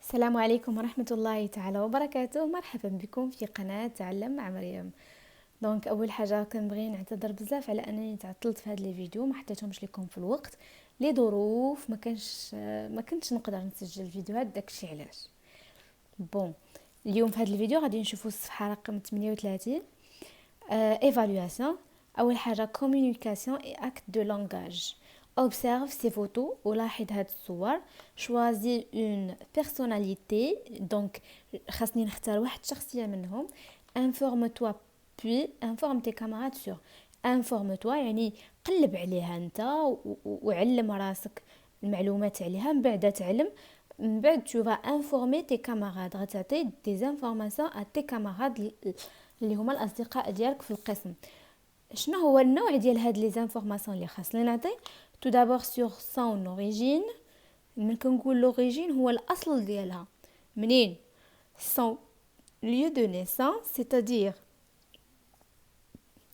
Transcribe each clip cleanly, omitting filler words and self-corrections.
السلام عليكم ورحمة الله تعالى وبركاته. مرحبا بكم في قناة تعلم مع مريم. دونك اول حاجه كنبغي نعتذر بزاف على انني تعطلت في هذا الفيديو، ما حطيتهمش لكم في الوقت لظروف ما كنتش نقدر نسجل الفيديوهات، داكشي علاش. بون، اليوم في هذا الفيديو غادي نشوفوا الصفحه رقم 38 ايفالواسيون. اول حاجه كومونيكاسيون اي اكت دو لانغاج. Observe ces photos ولاحظ هاد الصور. choisis une personnalité donc خاصني نختار واحد الشخصيه منهم. informe-toi puis informe tes camarades sur. informe-toi يعني قلب عليها انت وعلم راسك المعلومات عليها، من بعد تعلم، من بعد tu vas informer tes camarades، غتعطي des informations à tes camarades اللي هما الاصدقاء ديالك في القسم. شنو هو النوع ديال هاد لي زانفورماسيون اللي خاصني نعطي؟ tout d'abord sur son origine. من كنقول l'origine هو الاصل ديالها، منين؟ son lieu de naissance c'est-à-dire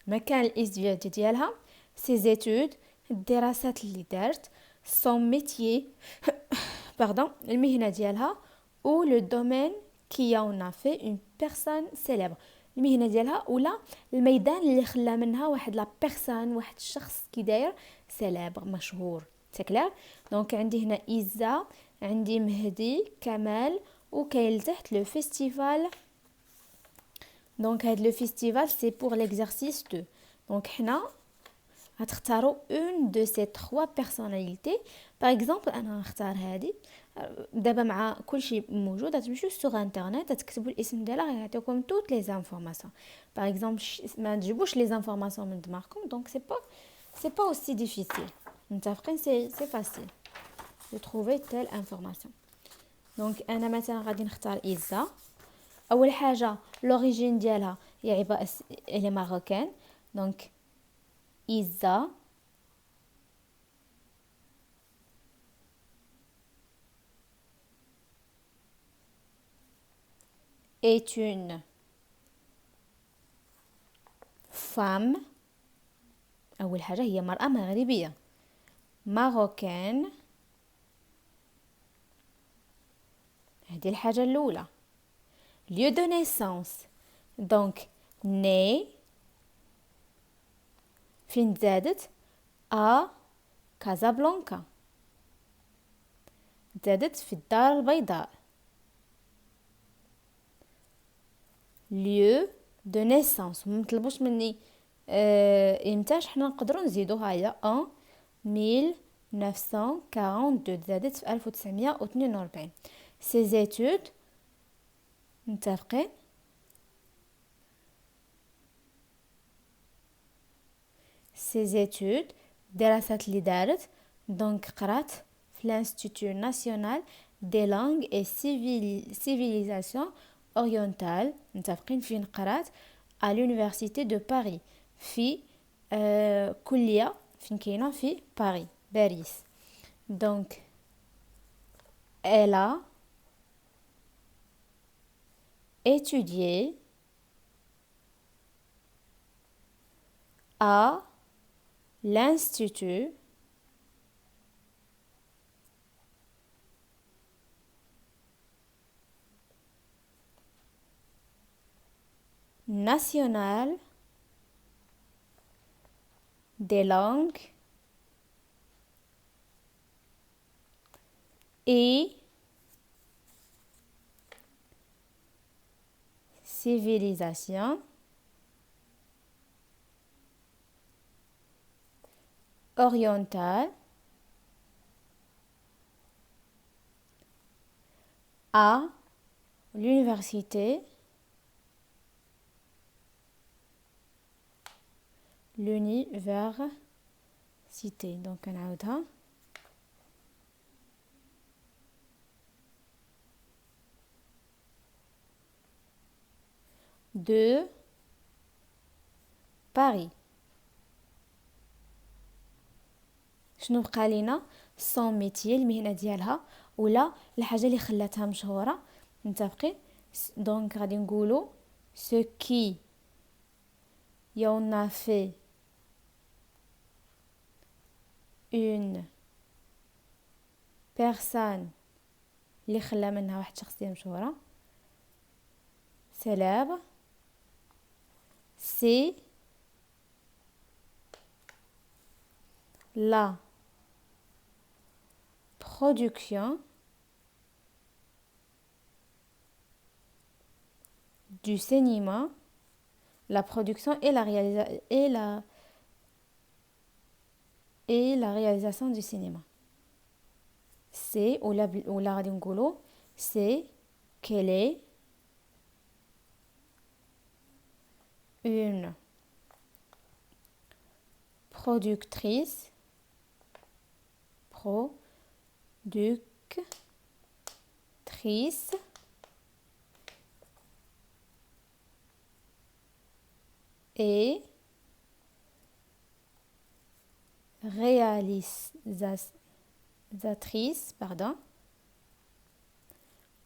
مكان الازدواج ديالها، ses études الدراسات اللي دارت، son métier pardon المهنه ديالها، ou le domaine qui en a fait une personne célèbre. المهنه ديالها ولا الميدان اللي خلى منها واحد لا بيرسون، واحد الشخص كي داير سيليبر مشهور. تكلار. دونك عندي هنا إيزا، عندي مهدي، كمال، وكاين لتحت لو فيستيفال. دونك هاد لو فيستيفال سي بور ليكزارسيس 2. دونك حنا غتختاروا اون دو سي 3 بيرسوناليتي. باغ اكزومبل انا نختار هادي. دابا مع كلشي موجود غتمشيو سوغ انترنت تكتبوا الاسم ديالها غيعطيكم توت لي زانفورماسيون. باغ اكزومبل ما تجيبوش لي زانفورماسيون من دماغكم، دونك سي با اوسي ديفيسيل. متفقين؟ سي فاسيل de trouver telle information. دونك انا مثلا غادي نختار إيزا. اول حاجه لوريجين ديالها هي عباره الي ماروكان. دونك إيزا est une femme. أول حاجة هي مرأة مغربية marocaine. هذه الحاجة الأولى. lieu de naissance donc né فين زادت؟ à كازابلانكا، زادت في الدار البيضاء. lieu de naissance مطلبوش مني امتاش، حنا نقدروا نزيدوها هي ان 1942، زادت في 1942. ses études متفقين؟ ses études دراسات اللي دارت. دونك قرات في l'Institut national des langues et civilisations orientales. متفقين؟ فين قرات؟ à l'université de Paris، في كلية فين كاينه في باريس. دونك elle a étudié à l'Institut national des langues et civilisations orientales à l'université دونك نعاودها. de Paris. شنو بقى لينا؟ سون ميتيي المهنه ديالها ولا الحاجه اللي خلاتها مشهوره. متفقين؟ دونك غادي نقولوا ce qui en a fait une personne اللي خلى منها واحد الشخصيه مشهوره. célèbre c'est la production du cinéma, la production et la réalisation du cinéma. C'est ولا غادي نقولوا c'est qu'elle est une productrice et réalisatrice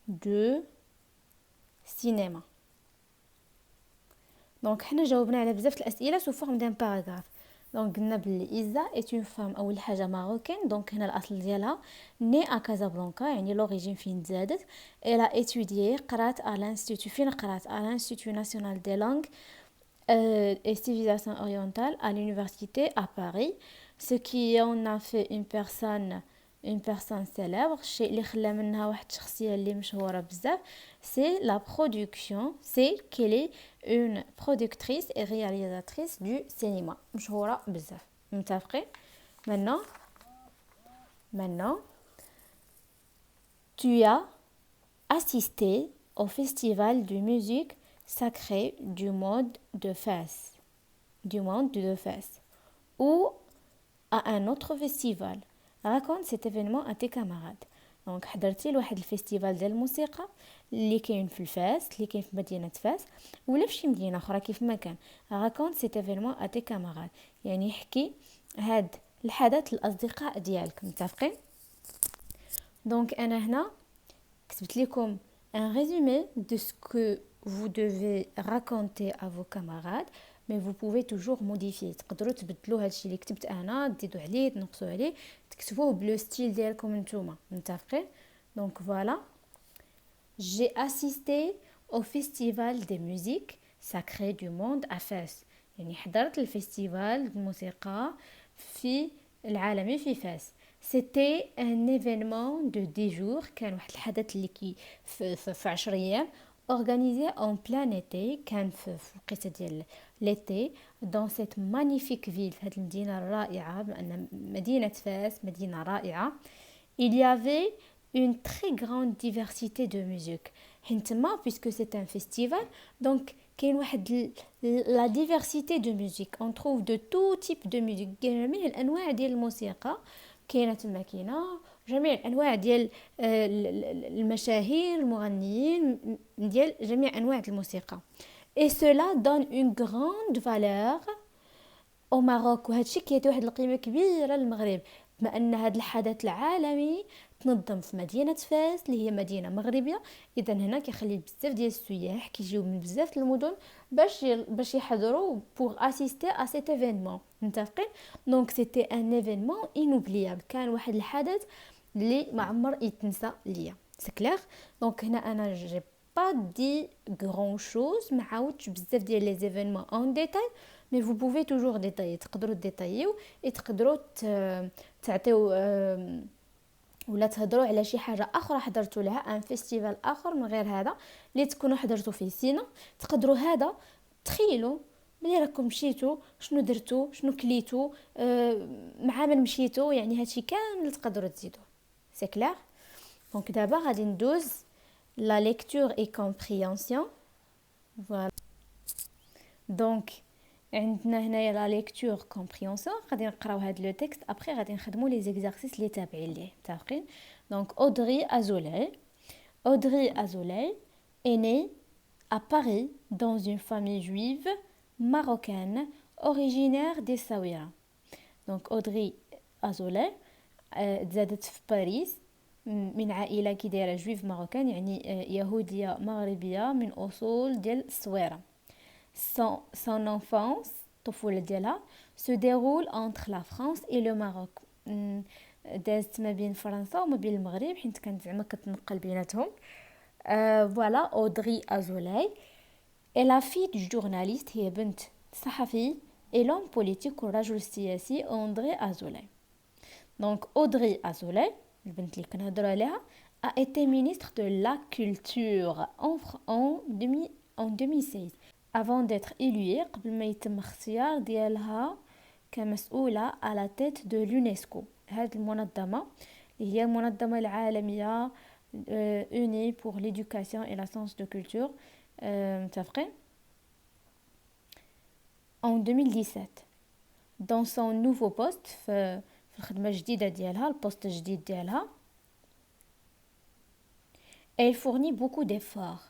de cinéma. دونك حنا جاوبنا على بزاف الاسئله sous forme d'un paragraphe. دونك قلنا بلي إيزا est une femme اول حاجه ماروكين. دونك هنا الاصل ديالها ني ا كازابلانكا يعني لوريجين فين تزادت. elle a étudié قرات à l'institut فين قرات à l'institut national des langues et civilisation orientale à l'université à Paris, ce qui en a fait une personne célèbre. الشيء اللي خلى منها واحد الشخصيه اللي مشهوره بزاف c'est la production, c'est qu'elle est une productrice et réalisatrice du cinéma. مشهوره بزاف. متفقين؟ maintenant tu as assisté au festival de musique sacrée du monde de Fès ou à un autre festival. Raconte cet événement à tes camarades. دونك حضرتي لواحد الفيستيفال ديال الموسيقى اللي كاين في فاس، اللي كاين في مدينه فاس ولا في شي مدينه اخرى كيف ما كان. raconte cet événement à tes camarades يعني يحكي هاد الحدث للاصدقاء ديالك. متفقين؟ دونك انا هنا كتبت لكم un résumé de ce que vous devez raconter à vos camarades, mais vous pouvez toujours modifier. تقدروا تبدلوا هادشي اللي كتبت انا، تزيدوا عليه، تنقصوا عليه، تكتبوه بلو ستيل ديالكم نتوما. متفقين؟ دونك فوالا. J'ai assisté au festival de musique sacrée du monde à Fès. يعني حضرت الفيستيفال الموسيقى في العالمي في فاس. C'était un événement de 10 jours. كان واحد الحدث اللي في 10 ايام organisé en plein été. كان في الوقيته ديال l'été dans cette magnifique ville. في هذه المدينه الرائعه لان مدينه فاس مدينه رائعه. Il y avait une très grande diversité de musique. هنتما puisque c'est un festival donc كاين واحد la diversité de musique. On trouve de tout type de musique. جميع الانواع ديال الموسيقى كاينه تما. كاينه جميع الانواع ديال المشاهير المغنيين ديال جميع انواع الموسيقى. Et cela donne une grande valeur au Maroc. وهذا الشيء كيعطي واحد القيمه كبيره للمغرب بما ان هذا الحدث العالمي تنظم في مدينه فاس اللي هي مدينه مغربيه. اذا هنا كيخلي بزاف ديال السياح كيجيو من بزاف المدن باش يحضروا pour assister à cet événement. متفقين؟ donc c'était un événement inoubliable. كان واحد الحدث اللي ما عمر يتنسى ليا. c'est clair؟ donc هنا انا جي pas dit grand chose. ما عاودتش بزاف ديال لي زيفينمون en détail, mais vous pouvez toujours détailler. تقدروا ديتايو تقدروا تعطيو ولا تهضروا على شي حاجه اخرى حضرتوا لها ان فيستيفال اخر من غير هذا اللي تكونوا حضرتوا فيه سينا. تقدروا هذا تخيلوا ملي راكم مشيتوا شنو درتوا شنو كليتوا مع من مشيتوا. يعني هادشي كامل تقدروا تزيدوه. سي كلير؟ دونك دابا غادي ندوز لا ليكتور اي كومبريهنسيون. فوالا دونك عندنا هنايا لا ليكتور كومبريهنسيون. غادي نقراو هاد لو تيكست ابري غادي نخدموا لي زيكزارسيس اللي تابعين ليه. متفقين؟ دونك Audrey Azoulay est née à Paris dans une famille juive marocaine originaire d'Essaouira. دونك Audrey Azoulay تزادت في باريس من عائله كي دايره جويف ماروكان يعني يهوديه مغربيه من اصول ديال الصويره. Son enfance طفولة ديالها se déroule entre la France et le Maroc. دازت ما بين فرنسا وما بين المغرب حيت كانت زعما كتنقل بيناتهم. فوالا اودري ازولاي اي لا في دو جورناليست، هي بنت صحفي، اي لوم بوليتيك والرجل السياسي اندري ازولاي. دونك اودري ازولاي البنت اللي كنهضروا عليها a été ministre de la culture en 2016 avant d'être élue قبل ما يتم اختيار ديالها كمسؤولة على تيت دو l'UNESCO. هذه المنظمة اللي هي المنظمة العالمية unie pour l'éducation et la science de culture متفقين en 2017 dans son nouveau poste في الخدمة الجديدة ديالها البوست الجديد ديالها. elle fournit beaucoup d'efforts،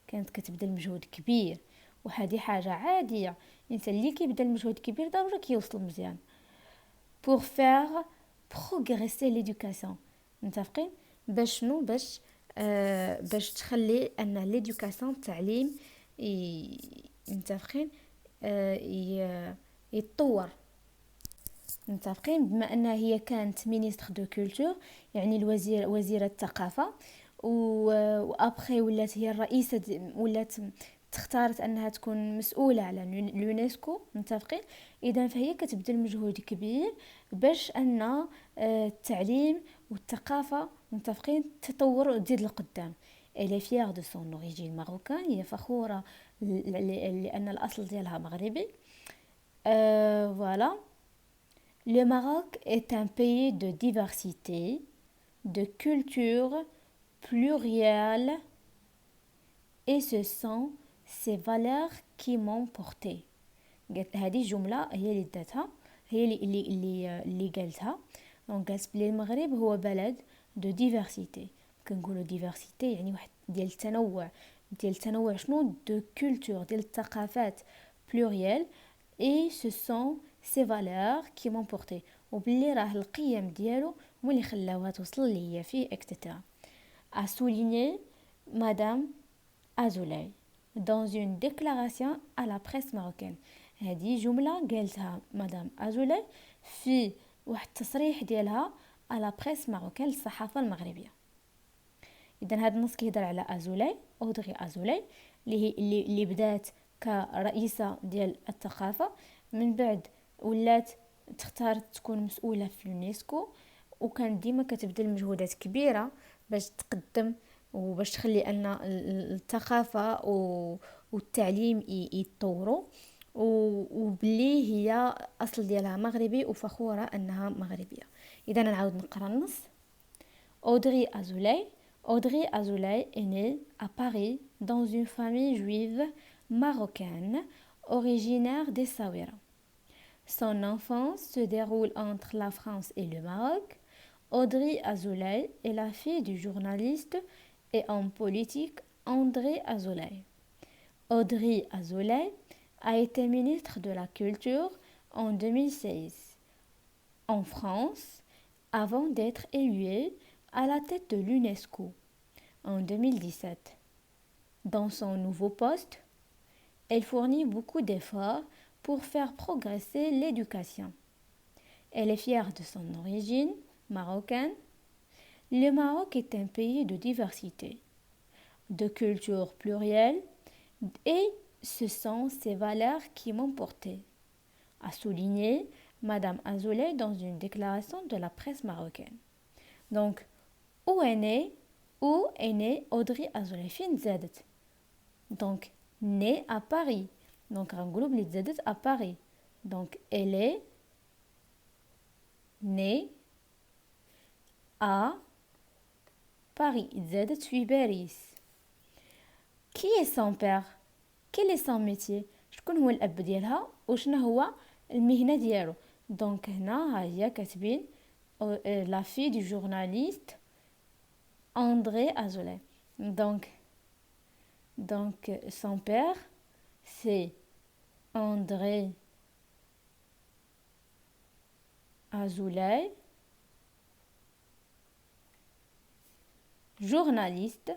كانت كتبذل مجهود كبير، وهذه حاجة عادية، الانسان اللي كيبذل مجهود كبير ضروري كيوصل مزيان. pour faire progresser l'éducation، متفقين باش شنو باش تخلي ان ليدوكاسيون التعليم متفقين يتطور. متفقين بما انها هي كانت مينيستر دو كولتور يعني وزيره الثقافه، وابخي ولات هي الرئيسه، ولات اختارت انها تكون مسؤوله على اليونسكو. متفقين اذا فهي كتبذل مجهود كبير باش ان التعليم والثقافه متفقين تطور وتزيد لقدام. elle est fière de son origine marocaine، هي فخوره لان الاصل ديالها مغربي. voilà. Le Maroc est un pays de diversité, de culture plurielle, et ce sont ces valeurs qui m'ont porté. قالت هذه جملة هي اللي داتها، هي اللي قالتها. دونك قالت بلي المغرب هو بلد دو ديفرسيتي، كنقولوا ديفرسيتي يعني واحد ديال التنوع شنو دو كولتور ديال الثقافات بلوريال، et ce sont ces valeurs qui m'ont porté، وباللي راه القيم ديالو هما اللي خلاوها توصل اللي هي فيه etc. a souligné madame Azoulay dans une déclaration à la presse marocaine. هذه جملة قالتها مدام أزولاي في واحد التصريح ديالها على بريس ماروكان الصحافة المغربية. إذن هذا النص كيهضر على أزولاي، أودغي أزولاي اللي بدات كرئيسة ديال الثقافة، من بعد ولات تختارت تكون مسؤولة في اليونسكو، وكان ديما كتبذل مجهودات كبيرة باش تقدم وباش تخلي أن الثقافة والتعليم يتطوروا، وبلي هي أصل ديالها مغربي وفخورة أنها مغربية. إذا نعاود نقرأ النص. Audrey Azoulay est née à Paris dans une famille juive marocaine originaire d'Essaouira. Son enfance se déroule entre la France et le Maroc. Audrey Azoulay est la fille du journaliste et homme politique André Azoulay. Audrey Azoulay a été ministre de la Culture en 2016 en France avant d'être élue à la tête de l'UNESCO en 2017. Dans son nouveau poste, elle fournit beaucoup d'efforts pour faire progresser l'éducation. Elle est fière de son origine marocaine. Le Maroc est un pays de diversité, de culture plurielle, et ce sont ces valeurs qui m'ont porté, a souligné Madame Azoulay dans une déclaration de la presse marocaine. Donc, où est née Audrey Azoulay? Fin zadet. Donc, née à Paris. Donc, غنقولوا بلي تزادت à Paris. Donc, elle est née à Paris. تزادت في باريس. Qui est son père? Quel est son métier? شكون هو الأب ديالها وشنو هو المهنة ديالو؟ دونك هنا ها هي كاتبين la fille du journaliste André Azoulay. Donc son père c'est André Azoulay, journaliste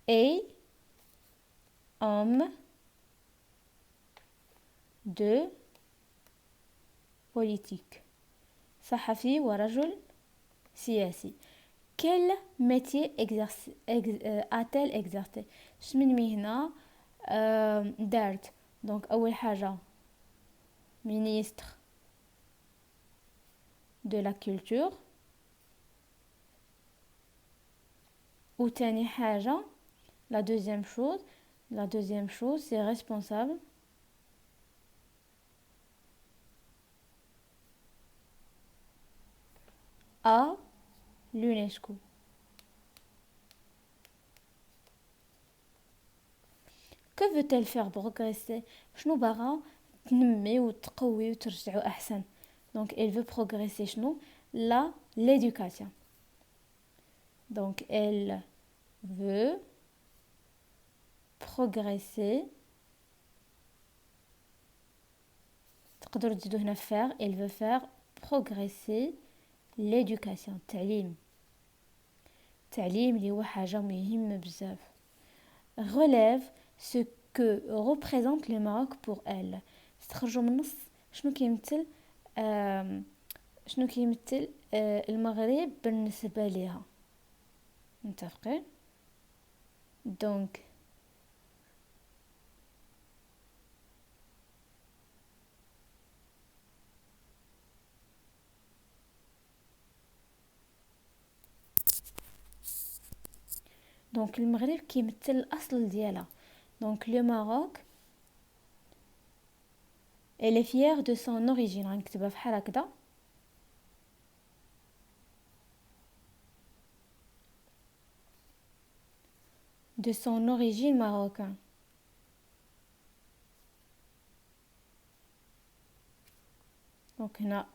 et homme de politique. صحفي ورجل سياسي. Quel métier a-t-elle exercé؟ شمن مهنة دارت؟ دونك أول حاجة ministre de la culture. Ou تاني حاجة la deuxième chose c'est responsable à l'UNESCO. Que veut-elle faire progresser؟ شنو باغا تنمي وتقوي وترجعو احسن؟ donc elle veut progresser شنو؟ l'éducation. donc elle veut progresser. تقدروا تزيدوا هنا faire. elle veut faire progresser l'éducation. التعليم اللي هو حاجه مهمه بزاف. relève ce que représente le Maroc pour elle. استخرجوا من النص شنو كيمثل المغرب بالنسبه ليها. متفقين؟ دونك المغرب كيمثل الاصل ديالها. donc le Maroc elle est fière de son origine. غنكتبها بحال هكذا. de son origine marocaine. donc هنا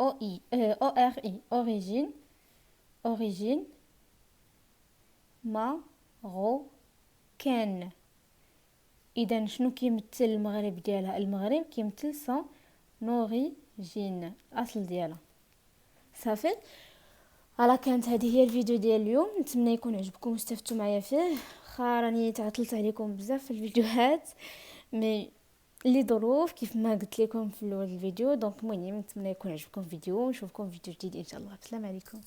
origine marocaine. اذا شنو كيمثل المغرب ديالها؟ المغرب كيمثل son origine الاصل ديالها. صافي. على كانت هذه هي الفيديو ديال اليوم. نتمنى يكون عجبكم واستفدتوا معايا فيه. راني تعطلت عليكم بزاف في الفيديوهات مي لي ظروف كيف ما قلت لكم في اول الفيديو. دونك المهم نتمنى يكون عجبكم الفيديو ونشوفكم في فيديو جديد ان شاء الله. السلام عليكم.